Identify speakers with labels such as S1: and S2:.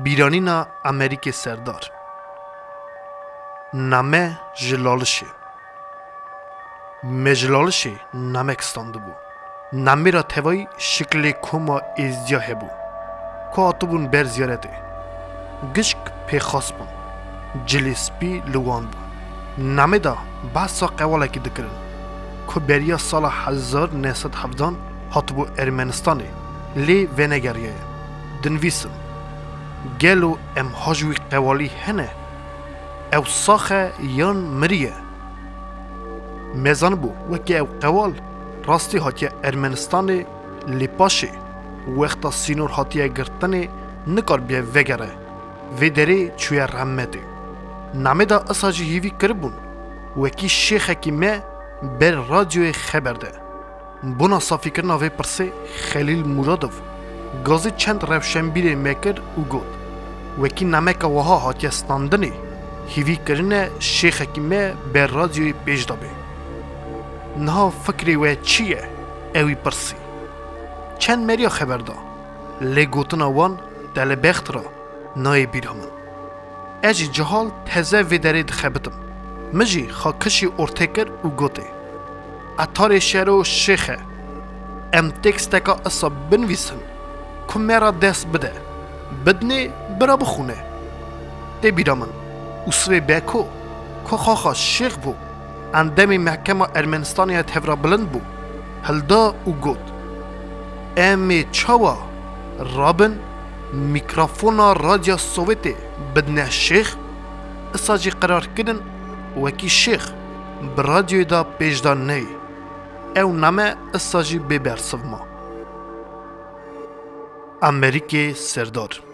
S1: بیرانینا امریک سردار نامه جلالشه مجلالشه نامکستانده بو نامه را توی شکل کما ازدیاه بو که آتبون بر زیارته گشک پیخاص بون جلیسپی لوان بو نامه دا بحثا قواله که دکرن که بریا سال 1917 هاتبو ارمنستانه لی ونگریه دنویسن گلو ام هاجوی قوالی هنه او ساخه یان مریه مزان بو وکی او قوال راستی هاتیه ارمنستان لی پاشه وقتا سینور هاتیه گرتنه نکار بیه وگره و داره چوی رحمته نامه دا اساجی هیوی کربون وکی شیخه کی مه بر رادیوی خبر ده بنا صافی کرنا و پرسه خلیل مرادوف گازی چند روشنبیر میکر او گود وکی نمک وها هاتی استاندنی هیوی کرنه شیخ حکیمه بر رادیوی پیش دابه نها فکری و چیه اوی پرسی چند مریا خبر دا لگوتن وان دل بخت را نای بیرامن اجی جهال تزه و درید خبتم مجی خاکشی ارتکر او گوته اتار شهرو شیخه ام تکستکا اصاب بنویسن که مرا دست بده بدنه برا بخونه ده بیرامن اوسوی بکو که خاخا شیخ بو اندمی محکمه ارمنستانی تفرا بلند بو هلدا او گود امی چاوا رابن میکروفونا رادیو سوویتی بدنه شیخ اساجی قرار کردن وکی شیخ برادیوی دا پیجدان نی او نامه اساجی ببرسو ما امریک سردار